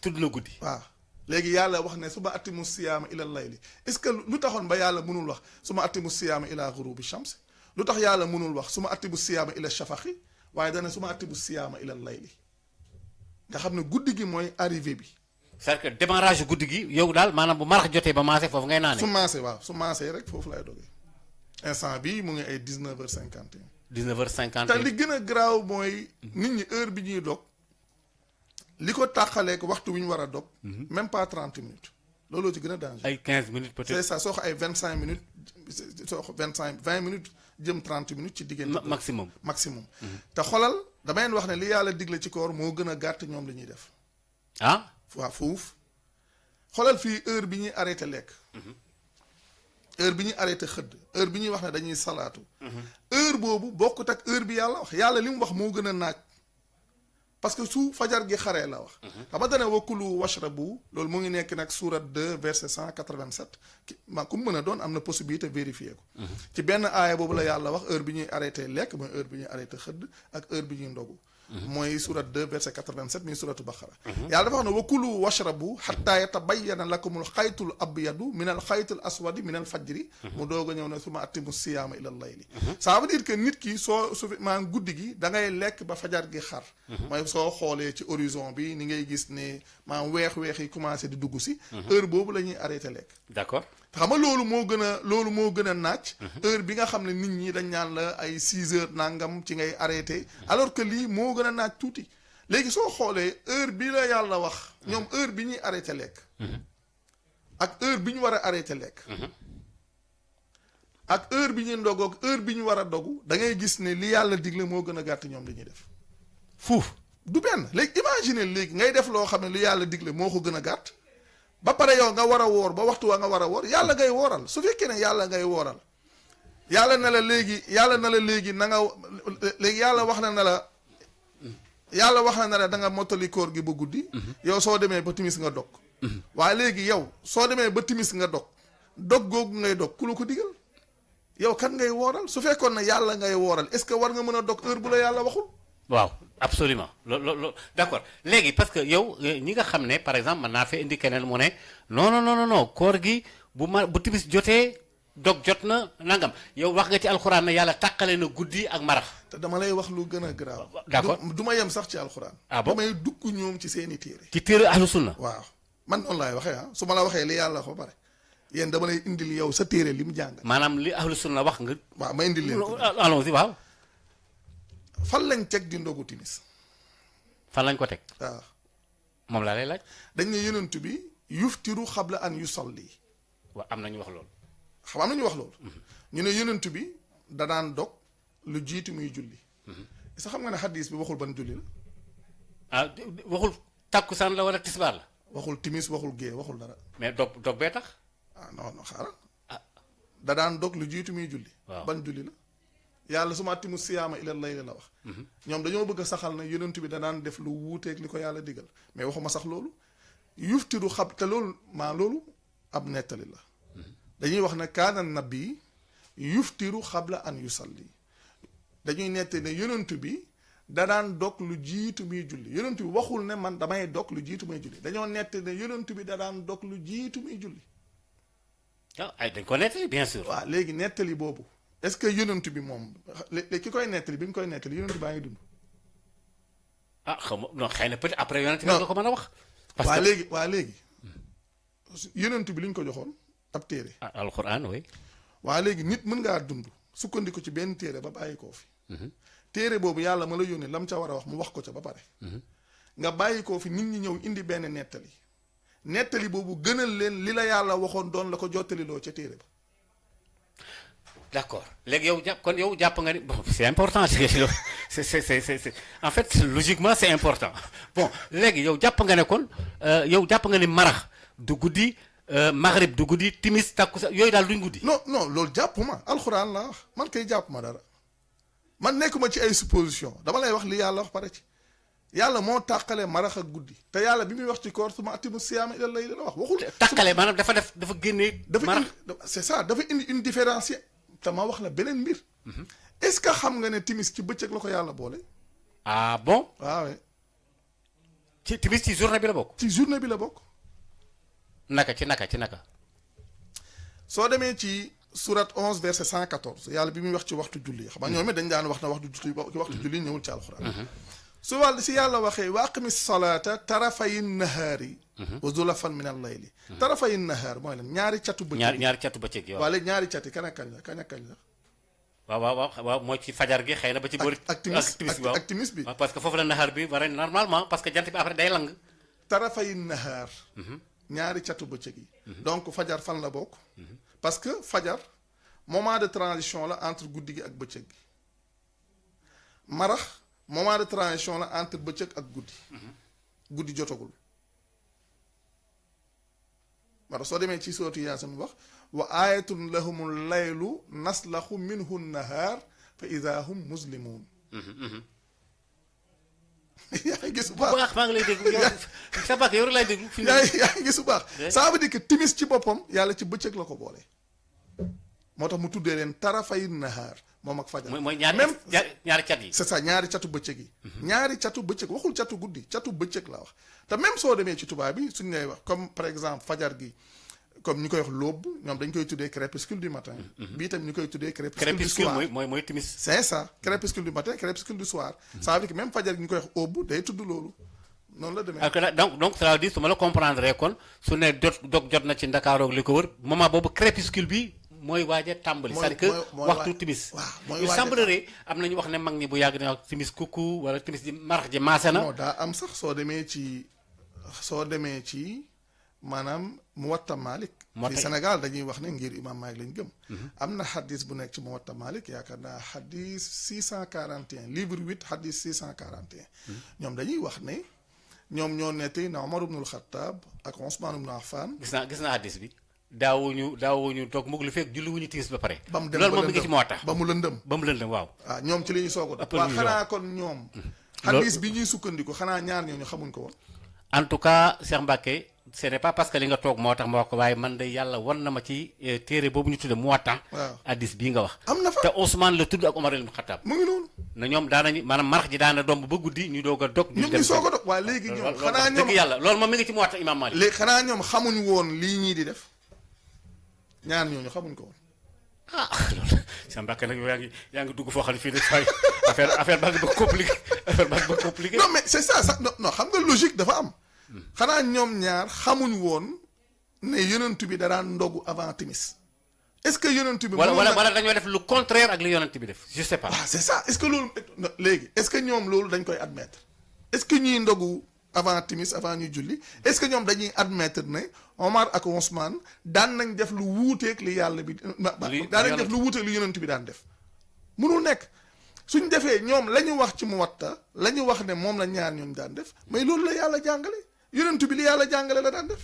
tudd na guddi waaw léegi yàlla wax ne suma atimu siyaama ila layli est-ce que lu taxoon ba yàlla mënul wax suma atimu siyaama ila ghurubi shams lu tax yàlla mënul wax suma atimu siyaama ila shafaqi waaye dana suma atimu siyaama ila layli nga xam ne guddi gi mooy arrivé bi c'est-à-dire que démarrage guddi gi yow daal maanaam bu marax jotee ba maase foofu ngay naane su maasee waaw su maasee rek foofu lay dogee instant bi mu ngi ay 19h51. 19h50. te li gën a garaaw mooy nit ñi heure bi ñuy dog li ko tàqaleek waxtu wi ñu war a dog. même pas 30 minutes. looloo ci gën a danger. ay 15 minutes peut-être. c'est ça soo ko ay 25 minutes soo ko 20 minutes jëm 30 minutes ci diggante. maximum. te xolal damay wax ne li yàlla digle ci koor moo gën a gàtt ñoom li ñuy def. ah. waaw foofu xolal fii heure bi ñuy arrêté lekk. heure bi ñuy arrêté xëdd heure bi ñuy wax ne dañuy salaatu. heure boobu bokkut ak heure bi yàlla wax yàlla li mu wax moo gën a naaj. parce que su fajar gi xaree la wax. xam nga dana wakulu washrabu loolu mu ngi nekk nag surat 2 verset 187 ku mu mën a doon am na possibilité vérifier ko. ci benn aaya boobu la yàlla wax heure bi ñuy arrêté lekk mooy heure bi ñuy arrêté xëdd ak heure bi ñuy ndogu. mooy surat 2 verset 87 muy suratu baqara. yàlla dafa wax ne wakulu washrabu xatta yatabayyana lakumul xaytul abyadu minal xaytul aswadi minal fajri. mu doog a ñëw ne suma atimu siyaama ilal layli. ça veut dire que nit ki soo maa guddi gi da ngay lekk ba fajar gi xar. mooy soo xoolee ci horizon bi ni ngay gis ne maa weex yi commencé di dugg si. heure boobu la ñuy arrêté lekk. d'accord. xam nga loolu moo gën a naaj. heure bi nga xam ne nit ñi dañ ñaan la ay 6 heures nangam ci ngay arrêté. alors que lii moo gën a naaj tuuti. léegi soo xoolee heure bi la yàlla wax. ñoom heure bi ñuy arrêté lekk. ak heure bi ñu war a arrêté lekk. ak heure bi ñuy ndogu ak heure bi ñu war a dogu da ngay gis ne li yàlla digle moo gën a gàtt ñoom li ñuy def. fuuf du benn léegi imagine léegi ngay def loo xam ne li yàlla digle moo ko gën a gàtt. ba pare yow nga war a woor ba waxtu waa nga war a woor yàlla ngay wooral su fekkee ne yàlla ngay wooral yàlla na la léegi na nga léegi yàlla wax na la da nga mottali koor gi ba guddi. yow soo demee ba timis nga dog. waaye léegi yow soo demee ba timis nga dog googu ngay dog ku la ko digal yow kan ngay wooral su fekkoon ne yàlla ngay wooral est-ce que war nga mën a dog heure bu la yàlla waxul. waaw absolument loolu d'accord léegi parce que yow ñi nga xam ne par exemple mën naa fee indi keneen mu ne non koor gi bu timis jotee dog jot na nangam yow wax nga ci alxuraan ne yàlla tàqale na guddi ak marax. te dama lay wax lu gën a garaaw. d'accord du ma yem sax ci alxuraan. ah bon damay dugg ñoom ci seeni téere. ci téere ahlu sunna. waaw man noonu laay waxee su ma la waxee li yàlla ko pare yéen dama lay indil yow sa téere li mu jàng. maanaam li ahlu sunna wax nga. waaw ma indil leen ko. allons-y waaw. fan lañ teg di ndogu timis. fan lañ ko teg. waaw moom laa lay laaj. dañ ne yonent bi yuftiru xabla an yusalli. waaw am na ñu wax loolu. am na ñu wax loolu. ñu ne yonent bi da daan dog lu jiitu muy julli. sa xam nga ne xadis bi waxul ban julli la. ah waxul takkusaan la wala tisbaar la. waxul timis waxul gée waxul dara. mais dog bee tax. ah non xaaral. da daan dog lu jiitu muy julli. waaw ban julli la. yàlla su ma atimu siyaama ilal layli la wax. ñoom dañoo bëgg a saxal na yonent bi da daan def lu wuuteeg li ko yàlla digal mais waxuma sax loolu. yuftiru te loolu ab nettali la. dañuy wax ne kaana nabi yuftiru xabla an yusalli dañuy nette ne yonent bi da daan dog lu jiitu muy julli yonent bi waxul ne man damay dog lu jiitu muy julli dañoo nette ne yonent bi da daan dog lu jiitu muy julli. ah ay dañ ko nettali bien sûr. waaw léegi nettali boobu est-ce que yonent bi moom ki koy nettali bi mu koy nettali yonent baa ngi dund. ah xam nga non xëy na peut-être après yonent bi nga ko mën a wax. parce que waa léegi yonent bi li ñu ko joxoon ab téere. ah alxuraan oui. waa léegi nit mën ngaa dund sukkandiku ci benn téere ba bàyyi koo fi. téere boobu yàlla ma la yónnee lam ca war a wax mu wax ko ca ba pare. nga bàyyi koo fi nit ñi ñëw indi benn nettali boobu gënal leen li la yàlla waxoon doon la ko jottaliloo ca téere ba. d'accord léegi yow jàpp nga ni bon c'est important c'est en fait logiquement c'est important bon léegi yow jàpp nga ne kon yow jàpp nga ni marax du guddi maghrib du guddi timis takkusaan yooyu daal duñ guddi. non loolu jàpp ma alxuraan laa wax man kay jàpp ma dara man nekkuma ci ay supposition dama lay wax li yàlla wax pare ci yàlla moo tàqale marax ak guddi te yàlla bi muy wax ci koor suma atimu siyaama ilal layli la wax waxul. tàqale maanaam dafa génnee. marax c'est ça dafa indi une différence te ma wax la beneen mbir. est-ce que xam nga ne timis ci bëccëg la ko yàlla boole. ah bon. waaw. ci timis ci journée bi la bokk. ci journée bi la bokk. naka. soo demee ci surat 11 verset 114 yàlla bi muy wax ci waxtu julli xam nga ñoom it dañ daan wax na waxtu julli ñëwul ci alxuraan. su wàll si yàlla waxee wa aqimi salaata tarafayi nahaari. wa zulafan min al-layli. tarafayi nahaar mooy lan ñaari catu bëccëg. ñaari catu bëccëg yow. waaye léegi ñaari cati kañ ak kañ la. waaw mooy ci fajar gi xëy na ba ci boori. ak timis waaw ak timis bi. waaw parce que foofu la naxaar bi war a normalement parce que jant bi après day lang. tarafay nahaar. ñaari catu bëccëg yi. donc fajar fan la bokk. parce que fajar moment de transition la entre guddi gi ak bëccëg gi. marax moment de transition la entre bëccëg ak guddi. guddi jotagul. mara soo demee ci sootu Yaasin wax wa aayatun lahumul laylu naslaxu minhu nahaar fa ida hum muslimuun. yaa ngi gis bu baax maa ngi lay dégg yow sa bàkk yow lay dégg. yaa ngi gis bu baax. ça veut dire que timis ci boppam yàlla ci bëccëg la ko boole. moo tax mu tuddee leen tarafay nahaar moom ak fajar. mooy ñaari cat yi. c'est ça ñaari catu bëccëg yi. ñaari catu bëccëg waxul catu guddi catu bëccëg la wax. te même soo demee ci tubaab bi suñu lay wax comme par exemple fajar gi comme ñu koy wax l'aube ñoom dañ koy tuddee crépuscule du matin. bii tam ñu koy tuddee crépuscule du soir. mooy timis. c'est ça crépuscule du matin crépuscule du soir. ça veut dire que même fajar gi ñu koy wax aube day tudd loolu noonu la demee. donc ça veut dire su ma la comprendre kon su ne jot na ci Ndakaaru ak li ko wër moment boobu crépuscule bi. mooy waaj a tàmbali c'est-à-dire que waxtu timis. il semblerait am nañu wax ne mag ñi bu yàgg ne wax timis kukku wala timis ji marax ji maase na. non daa am sax soo demee ci maanaam Muwatta Malik. fi Sénégal dañuy wax ne ngir imam Malik lañ gëm. am na xadis bu nekk ci Muwatta Malik yaakaar naa xadis 641 livre 8 xadis 641. ñoom dañuy wax ne ñoom ñoo nettali na Omar ibnul Xattaab ak Ousmane ibnu Affan. gis naa xadis bi. daawuñu toog mugg lu fekk julli wuñu timis ba pare. ba mu dem loolu moom mi ngi ci moo tax. ba mu lëndëm waaw. ah ñoom ci la ñuy soog a. waaw xanaa kon ñoom. xadis bi ñuy sukkandiku xanaa ñaar ñooñu xamuñ ko woon. en tout cas Cheikh Mbacké ce n'est pas parce que li nga toog moo tax ma wax ko waaye man de yàlla wan na ma ci téere boobu ñu tudde Muwatta. waaw hadis bii nga wax. am na fa te Ousmane la tudd ak Omar ibn Khattab. mu ngi noonu. na ñoom daanañu maanaam marax ji daana domb ba guddi ñu doog a dog. ñoom ñu soog a dog waaye léegi ñoom. xanaa ñoom dëgg yàlla loolu moom mi ngi ci Muwatta Imam Malik. léegi xanaa ñoom xamuñ woon lii ñii di def ñaar ñooñu xamuñ ko woon. ah loolu Cheikh Mbacké nag yaa ngi dugg foo xam ne fii de saa affaire baa ngi ba compliqué. non mais c'est ça sax non xam nga logique dafa am. xanaa ñoom ñaar xamuñ woon ne yonent bi daraan ndogu avant timis est-ce que yonent bi. wala dañoo def lu contraire ak li yonent bi def je sais pas. waaw c'est ça est-ce que loolu léegi est-ce que ñoom loolu dañ koy admettre est-ce que ñuy ndogu avant timis avant ñuy julli est-ce que ñoom dañuy admettre ne Omar ak Ousmane daan nañ def lu wuuteeg li yàlla bi. daan nañ def lu wuuteeg li yonent bi daan def. mënul nekk suñ defee ñoom la ñu wax ci Muwatta la ñu wax ne moom la ñaar ñooñu daan def mais loolu la yàlla jàngale. yonent bi li yàlla jàngale la daan def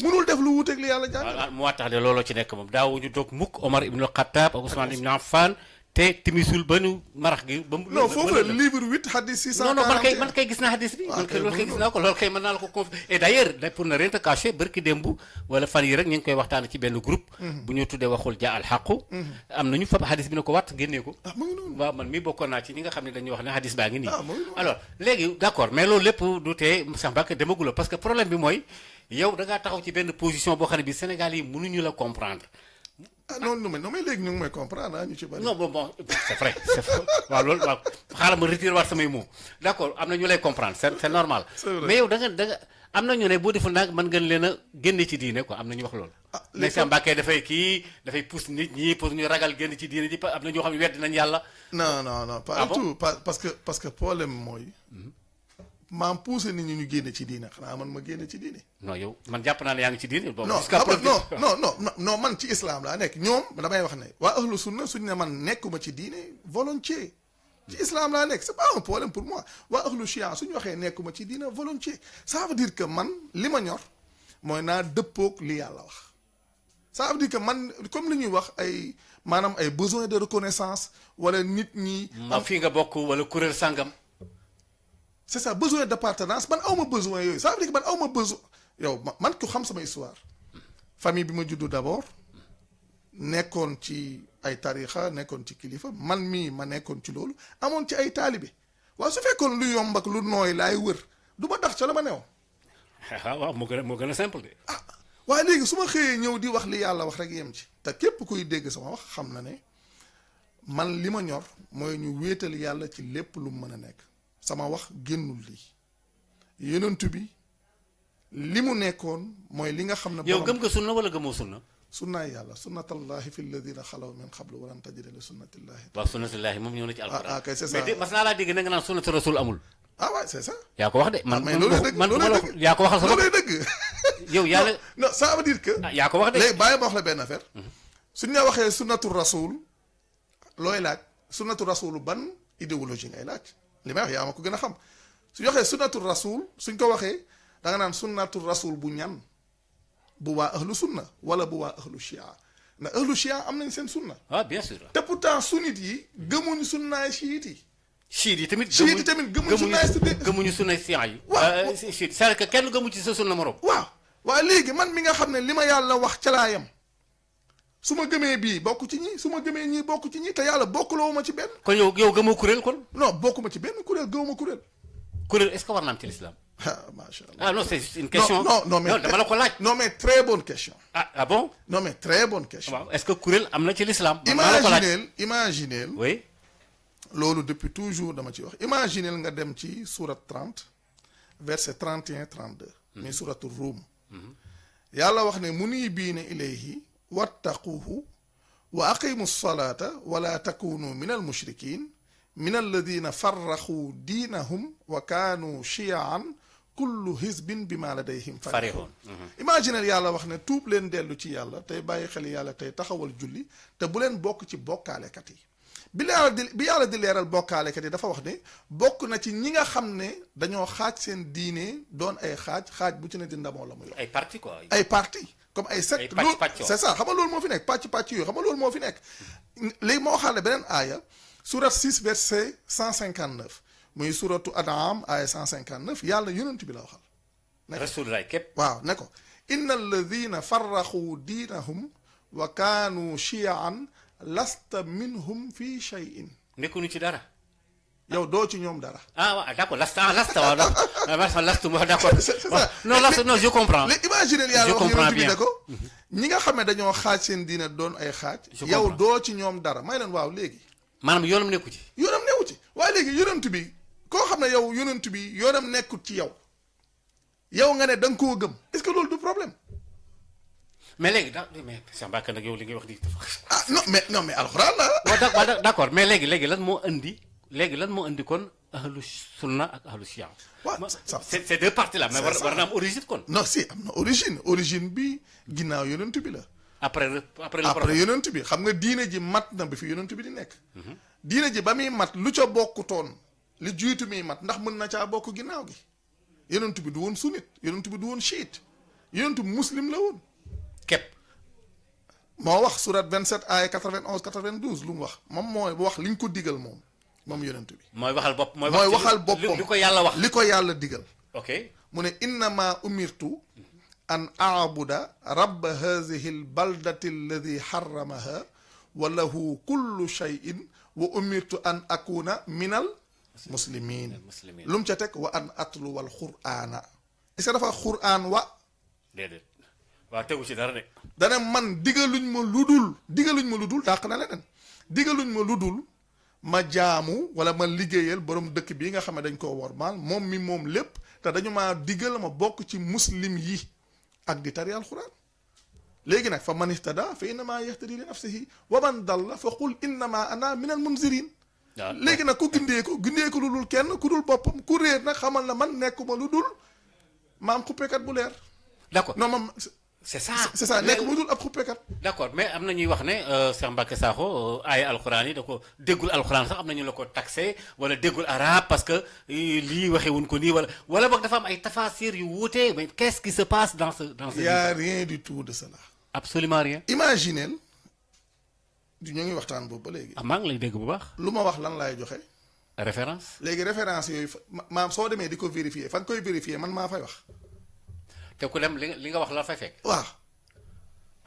mënul def lu wuuteeg li yàlla jàngale. waaw moo tax de looloo ci nekk moom daawuñu toog mukk Omar ibn Khattab ak Ousmane ibn Affan te timisul ba nu marax gi. ba mu non foofu la livre 8 hadis 641. non man kay gis naa hadis bi. man kay loolu kay gis naa ko loolu kay mën naa la ko confier. et d'ailleurs pour ne rien te cacher barki démb wala fan yi rek ñu ngi koy waxtaan ci benn groupe. bu ñu tuddee waxul ja al xaqu. am nañu fa hadis bi ne ko watt génnee ko. ah mu ngi noonu waaw man mii bokkoon naa ci ñi nga xam ne dañuy wax ne hadis baa ngi nii. ah mu ngi noonu alors léegi d'accord mais loolu lépp du tee Cheikh Mbacké demagula parce que problème bi mooy yow da ngaa taxaw ci benn position boo xam ne bi Sénégal yi mënuñu la comprendre. ah non mais léegi ñu ngi may comprendre ñu ci bari. non bon c'est vrai waaw loolu waaw xaaral ma retiré waat samay mots d'accord am na ñu lay comprendre c'est normal. mais yow da nga am na ñu ne boo deful nag mën ngeen leen a génne ci diine quoi am na ñu wax loolu. ah léegi Cheikh Mbacké dafay pousse nit ñi pour ñu ragal génn ci diine ji am na ñoo xam ne wedd nañ yàlla. non pas du tout parce que problème mooy. maam poussé nit ñi ñu génne ci diine xanaa man ma génne ci diine. non yow man jàpp naa ne yaa ngi ci diine. non man ci islam laa nekk ñoom damay wax ne waa ahlu sunna suñ ne man nekkuma ci diine volontiers ci islam laa nekk c'est pas un problème pour moi waa ahlu chia suñu waxee nekkuma ci diine volontiers ça veut dire que man li ma ñor mooy naa dëppoog li yàlla wax ça veut dire que man comme li ñuy wax ay maanaam ay besoin de reconnaissance wala nit ñi. am fii nga bokk wala kuréel sangam. c'est ça besoin d'appartenance man awma besoin yooyu ça veut dire que man awma besoin yow man ku xam sama histoire famille bi ma juddu d'abord nekkoon ci ay tarixa nekkoon ci kilifa man mii ma nekkoon ci loolu amoon ci ay taalibe waaw su fekkoon lu yomb ak lu nooy laay wër du ma dax ca la ma newoon. waaw moo gën a simple de. ah waaye léegi su ma xëyee ñëw di wax li yàlla wax rek yem ci te képp kuy dégg sama wax xam na ne man li ma ñor mooy ñu wéetal yàlla ci lépp lu mu mën a nekk. sama wax génnul lii yonent bi li mu nekkoon mooy li nga xam ne. yow gëm nga sunna wala gëmoo sunna. sunnaay yàlla sunnatallahi fi alladina xalaw min qablu walan tajida li sunnatillahi. waaw sunnatullahi moom ñëw na ci alxuraan. ah kay c'est ça mais mas naa laa dégg na nga naan sunnatu rasul amul. ah waay c'est ça. yaa ko wax de man mais loolu dëgg man yaa ko waxal sama loolu dëgg. yow yàlla non ça veut dire que. yaa ko wax de. léegi bàyyi ma wax la benn affaire. suñ la waxee sunnatu rasul looy laaj sunnatu rasul ban idéologie ngay laaj li may wax yaa ma ko gën a xam suñ waxee sunnatu rasul suñ ko waxee da nga naan sunnatu rasul bu ñan bu waa ahlu sunna wala bu waa ahlu chia ndax ahlu chia am nañ seen sunna. ah bien sûr. te pourtant sunnit yi gëmuñu sunnaay chiite yi. chiite yi tamit. chiite yi tamit gëmuñu sunnaay gëmuñu sunnaay siyaa yi. waaw chiite c'est-à-dire que kenn gëmu ci sa sunna morom. waaw waaye léegi man mi nga xam ne li ma yàlla wax ca laa yem su ma gëmee bii bokk ci ñi su ma gëmee ñii bokk ci ñi te yàlla bokkuloo ma ci benn. kon yow gëmoo kuréel kon. non bokkuma ci benn kuréel gëwuma kuréel. kuréel est-ce que war na am ci l'islam. ah macha allah. ah non c'est une question. non mais dama la ko laaj. non mais très bonne question. ah bon. non mais très bonne question. waaw est-ce que kuréel am na ci l'islam. la ko laaj imagineel oui. loolu depuis toujours dama ci wax imagineel nga dem ci sourate 30 verset 31 32. mais sourate Rum. yàlla wax ne muniibiina ilayhi wattaquhu wa aqimu salata wala takunu min al mushrikin min alladina farraxu diinahum wa kaanu chiaan kullu hisbin bima ladayhim farihun. imagineel yàlla wax ne tuub leen dellu ci yàlla tey bàyyi xel yàlla tey taxawal julli te bu leen bokk ci bokkaalekat yi bi yàlla di leeral bokkaalekat yi dafa wax ne bokk na ci ñi nga xam ne dañoo xaaj seen diine doon ay xaaj bu ci ne di ndamoo la muy ay parti quoi. ay parti comme ay secte loolu c'est ça xam nga loolu moo fi nekk pàcc yooyu xam nga loolu moo fi nekk léegi moo waxaale beneen aaya surat 6 verset 159 muy suratu An'am aaya 159 yàlla yonent bi la waxal rasulullah képp waaw ne ko inna alladina farraxu diinahum wa kaanu chiaan lasta minhum fi shay'in nekkuñu ci dara. yow doo ci ñoom dara. ah waaw d'accord lasta waaw d'accord. non je comprends. léegi imaginer yàlla wax yonent bi ne ko ñi nga xam ne dañoo xaaj seen diine doon ay xaaj. yow doo ci ñoom dara may leen waaw léegi. maanaam yoonam nekku ci. yoonam nekku ci waaye léegi yonent bi koo xam ne yow yonent bi yoonam nekkut ci yow yow nga ne da nga koo gëm est-ce que loolu du problème. mais léegi mais Cheikh Mbacké nag yow li ngay wax di. ah non mais alxuraan la. waaw d'accord mais léegi lan moo indi kon ahlu sunna ak ahlu chia. waaw c'est deux parties là mais war na am origine kon. non si am na origine bi ginnaaw yonent bi la. après yonent bi xam nga diine ji mat na bi fi yonent bi di nekk. diine ji ba muy mat lu ca bokkutoon li jiitu muy mat ndax mën na caa bokk ginnaaw gi yonent bi du woon sunnit yonent bi du woon chiite yonent bi muslim la woon. képp moo wax surat 27 ay 91 92 lu mu wax moom mooy wax liñ ko digal moom yonent bi. mooy waxal boppam li ko yàlla wax. li ko yàlla digal. ok mu ne innama umirtu an aabuda rabba hazihi l baldati alladi xaramaha wa lahu kullu cheyin wa umirtu an akuna minal muslimin lu mu ca teg wa an atluwa al qur'ana est-ce que dafa qur'an wa déedéet waaw tegu ci dara de. dana man digaluñ ma lu dul dàq na leneen digaluñ ma lu dul ma jaamu wala ma liggéeyal borom dëkk bii nga xam ne dañ koo wormaal moom mi moom lépp te dañu maa digal ma bokk ci muslim yi ak di tari alxuraan léegi nag fa man ihtada fa innama yahtadi li nafsihi wa man dalla fa qul innama ana min al munzirin léegi nag ku gindeeku lu dul kenn ku dul boppam ku réer nag xamal na man nekkuma lu dul maam xuppekat bu leer. d'accord non moom c'est ça nekk mu dul ab xuppekat. d'accord mais am na ñuy wax ne Cheikh Mbacké Sakho ay alxuraan yi da ko déggul alxuraan sax am na ñu la ko taxé wala déggul arabe parce que lii waxewuñ ko nii wala boog dafa am ay tafasir yu wuute mais qu'est-ce qui se passe dans ce il y a rien du tout de cela. absolument rien. imaginez ñu ngi waxtaan boobu ba léegi. maa ngi lay dégg bu baax. lu ma wax lan laay joxe. référence. léegi référence yooyu maam soo demee di ko vérifier fa nga koy vérifier man maa fay wax. te ku dem li nga wax la fay fekk. waaw.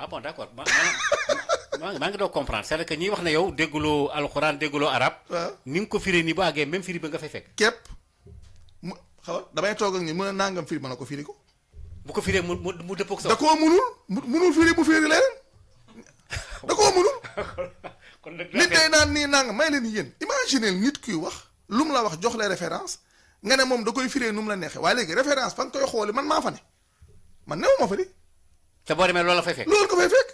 ah bon d'accord maa ngi doon comprendre c'est-à-dire que ñiy wax ne yow dégguloo alxuraan dégguloo arab. waaw ni nga ko firee nii bu àggee même firi ba nga fay fekk. képp mu xaw damay toog ak ñi mën a nangam firi mën a ko firi ko. bu ko firee mu dëppoo ak sa. da koo munul firi bu firi leneen da koo munul. kon nag nit day naan nii nangam may leen yéen imaginer nit kuy wax lu mu la wax jox la référence nga ne moom da koy firee nu mu la neexee waaye léegi référence fa nga koy xooli man maa fa ne man new ma fa di. te boo demee loolu la fay fekk. loolu ko fay fekk.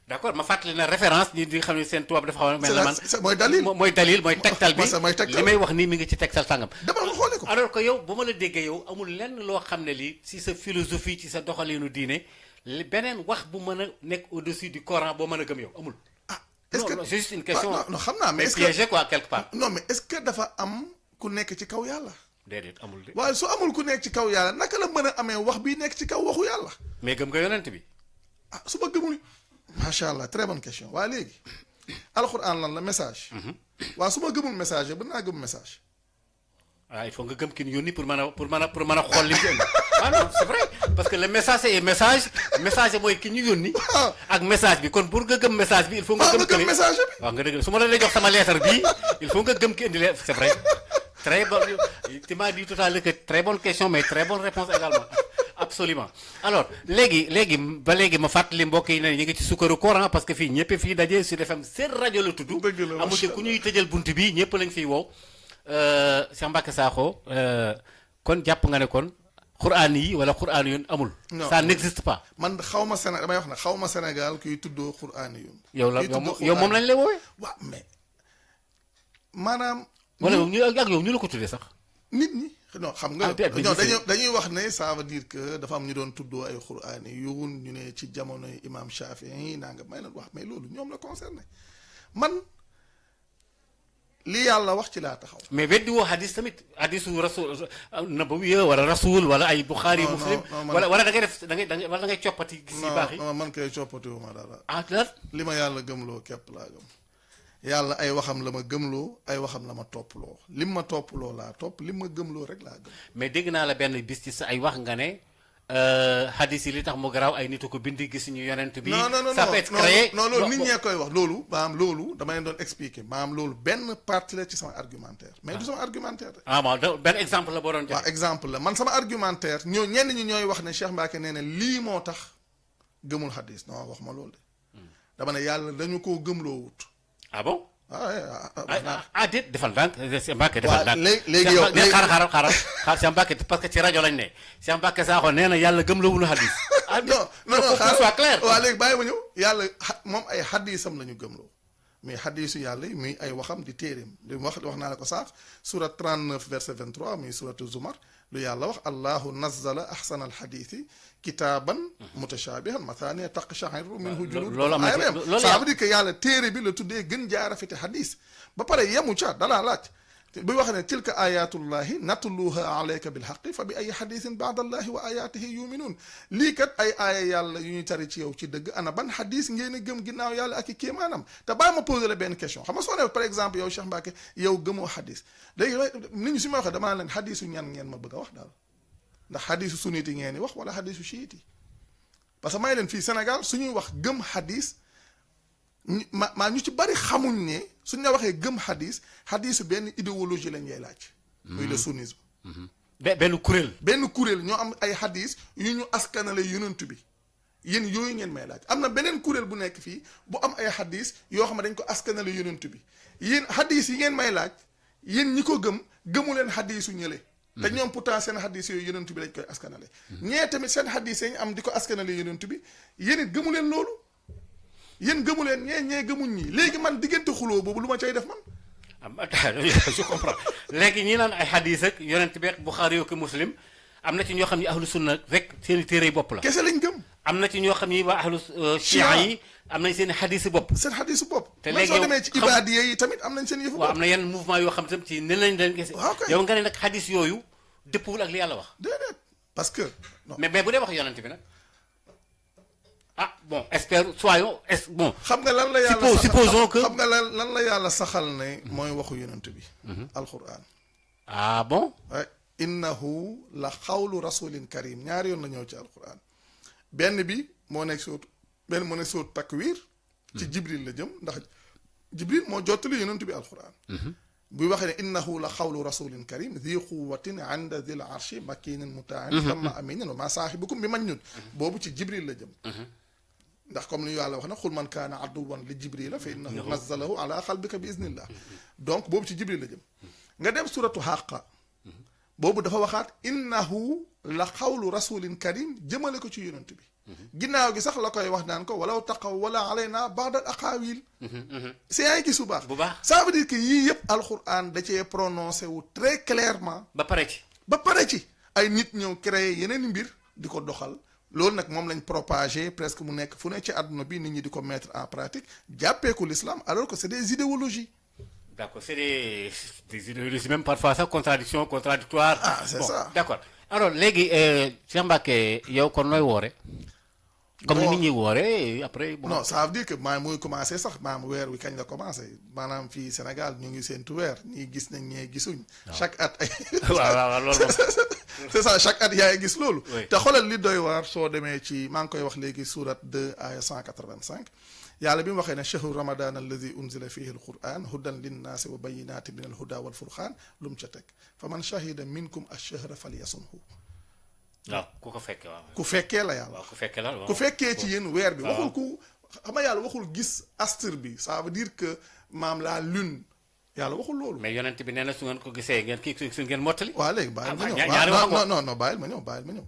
d'accord ma fàttali na référence ñi di xam ne seen tubaab dafa xaw a mel na man mooy dalil mooy dalil mooy tegtal bi mooy tegtal li may wax nii mi ngi ci tegtal sàngam demal nga xoole ko alors que yow bu ma la déggee yow amul lenn loo xam ne lii si sa philosophie ci sa doxalinu diine beneen wax bu mën a nekk au-dessus du Coran boo mën a gëm yow amul est-ce non que non c'est juste une question non xam naa mais est-ce que piégé quoi quelque part non mais est-ce que dafa am ku nekk ci kaw yàlla déedéet amul de waaye su amul ku nekk ci kaw yàlla naka la mën a amee wax bii nekk ci kaw waxu yàlla mais gëm nga yonent bi su ma gëmul macha allah très bonne question waa léegi alxuraan lan la message waaw su ma gëmul message yow naa gëm message il faut nga gëm ki ñu yónni pour mën a xool li mu indi ah non c'est vrai parce que le message c'est message mooy ki ñu yónni ak message bi kon pour nga gëm message bi il faut nga gëm message bi waaw nga dëgg su ma la lay jox sama lettre bi il faut nga gëm ki indi c'est vrai très bon tu m'as dit tout à l'heure que très bonne question mais très bonne réponse également absolument alors léegi ma fàttali mbokk yi ne ñu ngi ci sukkaru Coran parce que fii ñëpp fii daje Sud FM seen rajo la tudd amu ci ku ñuy tëjal bunt bi ñëpp lañ fiy wow Cheikh Mbacké Sakho kon jàpp nga ne kon Qur'an yi wala Qur'an yoon amul ça n'existe pas man xaw ma Sénégal damay wax ne xaw ma Sénégal kuy tuddoo Qur'an yoon yow moom lañ lay woowee waaw mais maanaam wala ñu ak yow ñu la ko tuddee sax nit ñi non xam nga dañuy wax ne ça veut dire que dafa am ñu doon tuddoo ay Qur'an yoon ñu ne ci jamonoy imam Shafi'i naa nga may leen wax mais loolu ñoom la concerné man li yàlla wax ci laa taxaw mais weddi woo hadis tamit hadisu rasul nabawi wala rasul wala ay Bukhari Muslim wala da ngay def da ngay coppati gis yu baax yi man koy coppati wu ma dara lan li ma yàlla gëmloo képp laa gëm yàlla ay waxam la ma gëmloo ay waxam la ma topploo lim ma topploo laa topp lim ma gëmloo rek laa gëm mais dégg naa la benn bis ci sa ay wax nga ne hadis yi li tax mu garaaw ay nitu ko bind gis ñu yonent bi ça peut être créé non loolu nit ñee koy wax loolu maanaam loolu dama leen doon expliquer maanaam loolu benn partie la ci sama argumentaire mais du sama argumentaire de bon benn exemple la boo doon joxe waaw exemple la man sama argumentaire ñenn ñi ñooy wax ne Cheikh Mbacké nee na lii moo tax gëmul hadis non wax ma loolu de dama ne yàlla dañu koo gëmloo wut bon déet defal ndànk Mbacké defal ndànk léegi yow xaaral Cheikh Mbacké parce que ci rajo lañ ne Cheikh Mbacké Sakho nee na yàlla gëm la wunu hadis non xaaral soit clair waaw léegi bàyyi ma ñëw yàlla moom ay hadisam la ñu gëmloo mais hadisu yàlla yi muy ay waxam di téeréem li wax naa la ko sax surat 39 verset 23 muy suratu Zumar lu yàlla wax allahu nazzala ahsana alhadisi kitaaban mutashabihan mathaniya taqsha'irru minhu juluduhum ça veut dire que yàlla téere bi la tuddee gën jaa rafete hadis ba pare yemu ca dalaa laaj buy wax ne tilka ayatullahi natluha alayka bilhaqi fa bi ay hadisin ba'da allahi wa ayatihi yuminun lii kat ay aaya yàlla yu ñuy tari ci yow ci dëgg ana ban hadis ngeen a gëm ginnaaw yàlla ak i kéemaanam te baa ma posé la benn question xam nga soo ne par exemple yow Cheikh Mbacké yow gëmoo hadis léegi nit ñi su ma waxee damaa leen hadisu ñan ngeen ma bëgg a wax daal ndax hadisu sunniti ngeen di wax wala hadisu chiiti parce que may leen fii Sénégal suñuy wax gëm hadis maa ñu ci bari xamuñ ne suñ la waxee gëm hadisu benn idéologie lañ lay laaj. muy le sunnisme. benn kuréel ñoo am ay hadis yu ñu askanale yonent bi yéen yooyu ngeen may laaj am na beneen kuréel bu nekk fii bu am ay hadis yoo xam ne dañ ko askanale yonent bi yéen hadis yi ngeen may laaj yéen ñi ko gëmu leen hadisu ñële. te ñoom pourtant seen hadis yooyu yonent bi lañ koy askanale. ñee tamit seen hadis yi ñu am di ko askanale yonent bi yéen it gëmu leen loolu. yéen gëmu leen ñee gëmuñ ñi léegi man diggante xuloo boobu lu ma cay def man. je comprends léegi ñi naan ay hadis ak yonent beeg Bukhari ak Muslim am na ci ñoo xam ni ahlu sunna rek seen i téere bopp la. kese lañ gëm. am na ci ñoo xam ni waa ahlu chia yi am nañ seen i hadis bopp. seen hadis bopp. te léegi soo demee ci ibaadiya yi tamit am nañ seen yëfu bopp. waaw am na yenn mouvement yoo xam tam ci ne lañ leen gis. yow nga ne nag hadis yooyu dëppwul ak li yàlla wax. déedéet parce que. non mais bu dee wax yonent bi nag. bon soyons bon. xam nga lan la yàlla supposons que xam nga lan la yàlla saxal ne mooy waxu yonent bi. alquran. bon. innahu la xawlu rasulin karim ñaari yoon la ñëw ci alquran benn bi moo nekk sóotu takwir ci jibril la jëm ndax jibril moo jottali yonent bi alquran. buy waxee ne innahu la xawlu rasulin karim di quwatin inda dil arshi makinin mutain thumma aminin wa ma saahibukum bi majnun boobu ci jibril la jëm. ndax comme li yàlla wax na xul man kaana aduwan li jibrila fa innahu nazzalahu ala qalbika bi iznillah donc boobu ci jibril la jëm nga dem suratu Haqqa boobu dafa waxaat innahu la xawlu rasulin karim jëmale ko ci yonent bi ginnaaw gi sax la koy wax naan ko walaw taqawwala alayna ba'da aqaawil si yaa ngi gis bu baax bu baax ça veut dire que yii yëpp alquran da cee prononcé wu très clairement ba pare ci ba pare ci ay nit ñëw créer yeneen mbir di ko doxal loolu nag moom lañ propagé presque mu nekk fu ne ci àdduna bi nit ñi di ko mettre en pratique jàppee ko l'islam alors que c'est des idéologies. d'accord c'est des idéologies même parfois sax contradictoire ah c'est bon, ça d'accord alors léegi Cheikh Mbacké yow kon nooy woore comme ni nit ñi woore après bon non ça veut dire que maa muy commencé sax maam weer wi kañ la commencé maanaam fii Sénégal ñu ngi seentu weer ñii gis nañ ñee gisuñ chaque at ay waaw loolu moom c'est ça chaque at yaa ngi gis loolu te xoolal li doy waar soo demee ci maa ngi koy wax léegi surat 2 aya 185 yàlla bi mu waxee ne chahru ramadan alladi unzila fihi alquran hudan linnaasi wa bayinaati min alhuda walfurqaan lu mu ca teg fa man shahida minkum ash-shahra falyasumhu waaw ku ko fekkee waaw ku fekkee la yàlla waaw ku fekkee la waaw ku fekkee ci yéen weer bi waxul ku xam nga yàlla waxul gis astre bi ça veut dire que maam la lune yàlla waxul loolu mais yonent bi nee na su ngeen ko gisee ngeen kii su ngeen mottali waaw léegi bàyyil ma ñaari ñëw wax non bàyyil ma ñëw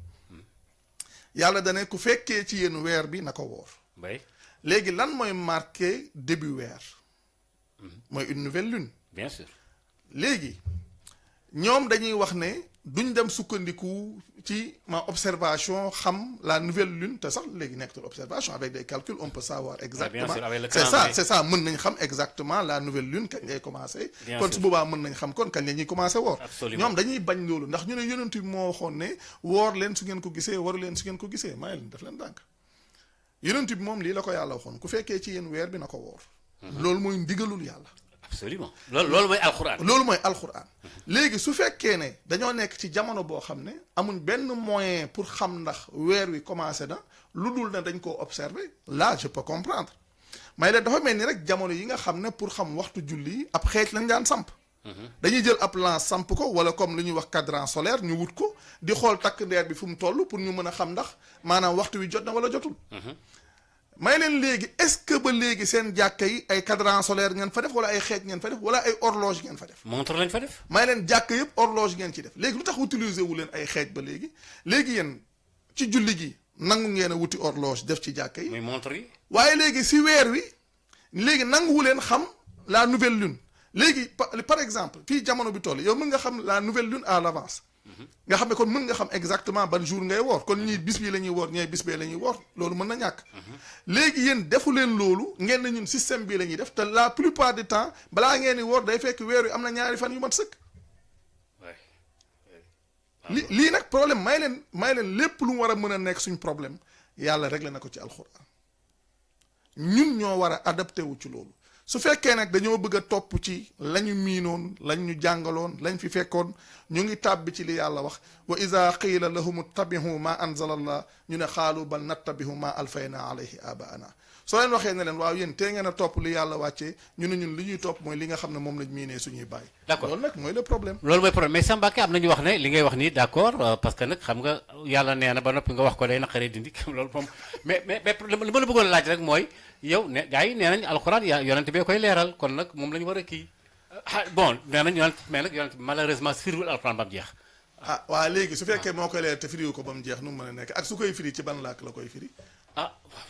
yàlla dane ku fekkee ci yéen weer bi na ko woor bay léegi lan mooy marqué début weer mooy une nouvelle lune bien sûr léegi ñoom dañuy wax ne duñ dem sukkandiku ci ma observation xam la nouvelle lune te sax léegi nekkatul observation avec des calculs on peut savoir exactement c'est ça mën nañ xam exactement la nouvelle lune kañ lay commencé kon su boobaa mën nañ xam kon kañ la ñuy commencé woor ñoom dañuy bañ loolu ndax ñu ne yonent bi moo waxoon ne woor leen su ngeen ko gisee waru leen su ngeen ko gisee may leen def leen dànk yonent bi moom lii la ko yàlla waxoon ku fekkee ci yéen weer bi na ko woor loolu mooy ndigalul yàlla absolument loolu mooy alxuraan loolu mooy alxuraan léegi su fekkee ne dañoo nekk ci jamono boo xam ne amuñ benn moyen pour xam ndax weer wi commencé na lu dul ne dañ koo observer là je peux comprendre may leen dafa mel ni rek jamono yi nga xam ne pour xam waxtu julli yi ab xeej lañ daan samp dañuy jël ab lance samp ko wala comme li ñuy wax cadran solaire ñu wut ko di xool takk ndeer bi fu mu toll pour ñu mën a xam ndax maanaam waxtu wi jot na wala jotul may leen léegi est-ce que ba léegi seen jàkka yi ay cadran solaire ngeen fa def wala ay xeej ngeen fa def wala ay horloge ngeen fa def montre lañ fa def may leen jàkka yëpp horloge ngeen ci def léegi lu tax utiliser wu leen ay xeej ba léegi yéen ci julli gi nangu ngeen a wuti horloge def ci jàkka yi muy montre yi waaye léegi si weer wi léegi nanguwu leen xam la nouvelle lune léegi par exemple fii jamono bi toll yow mën nga xam la nouvelle lune à l'avance nga xam ne kon mën nga xam exactement ban jour ngay woor kon ñii bis bi la ñuy woor ñee bis bee la ñuy woor loolu mën na ñàkk léegi yéen defu leen loolu ngeen ne ñun système bi la ñuy def te la plupart du temps balaa ngeen di woor day fekk weer wi am na ñaari fan yu mat sëkk lii nag problème may leen lépp lu mu war a mën a nekk suñ problème yàlla réglé na ko ci alxuraan ñun ñoo war a adapté wu ci loolu su fekkee nag dañoo bëgg a topp ci la ñu miinoon lañ ñu jàngaloon lañ fi fekkoon ñu ngi tàbbi ci li yàlla wax wa ida qiila lahum ittabihu ma anzala allah ñu ne xaalu bal nattabihu ma alfayna alayhi abaana soo leen waxee ne leen waaw yéen tee ngeen a topp li yàlla wàccee ñu ne ñun li ñuy topp mooy li nga xam ne moom lañ miinee suñuy bàyyi d'accord loolu nag mooy le problème loolu mooy problème mais Cheikh Mbacké am nañu wax ne li ngay wax nii d'accord parce que nag xam nga yàlla nee na ba noppi nga wax ko day naqaree dindi loolu moom mais li ma la bëggoon laaj rek mooy yow ne gars yi nee nañ alxuraan yonent bee koy leeral kon nag moom la ñu war a kii bon nee nañ yonent mais nag yonent malheureusement firiwul alxuraan ba mu jeex ah waaw léegi su fekkee moo koy leeral te firiwu ko ba mu jeex nu mu mën a nekk ak su koy firi ci ban làkk la koy firi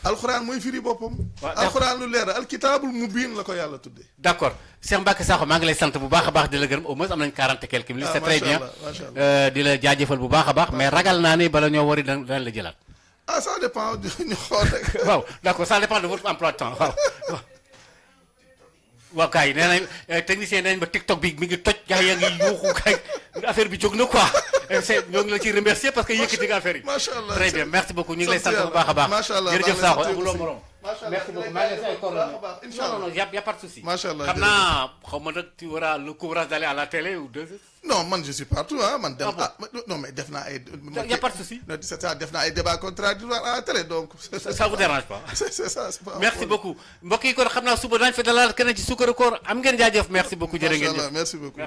alxuraan mooy firi boppam alxuraan lu leeral alkitaabul mubiin la ko yàlla tuddee d'accord Cheikh Mbacké Sakho maa ngi lay sant bu baax a baax di la gërëm au moins am nañ 40 et quelques minutes c'est très bien di la jaajëfal bu baax a baax mais ragal naa ni bala ñoo wari danañ la jëlaat ah ça dépend ñu xool rek waaw d'accord ça dépend de votre emploi de temps waaw gars yi nee nañ technicien nee nañ ba TikTok bi mi ngi toj gars yaa ngi yuuxu gars affaire bi jóg na quoi ñoo ngi la ciy remercier parce que yëkkati nga affaire yi. macha allah très bien merci beaucoup ñu ngi lay sant bu baax a baax. macha allah jërëjëf Sakho amuloo morom. macha allah merci beaucoup maa ngi lay say coordonnées. non non y a pas de souci. macha allah xam naa xaw ma nag tu auras le courage d'aller à la télé ou deux. non man je suis partout ah man dem non mais def naa ay. y a pas de souci. non c'est ça def naa ay débats contradictoires à la télé donc. ça vous dérange pas. c'est ça c'est pas. merci beaucoup mbokk yi kon xam naa suba daañu fa dalal keneen ci Sukkaru Koor am ngeen jaajëf merci beaucoup jërë ngeen jëf. macha allah merci beaucoup.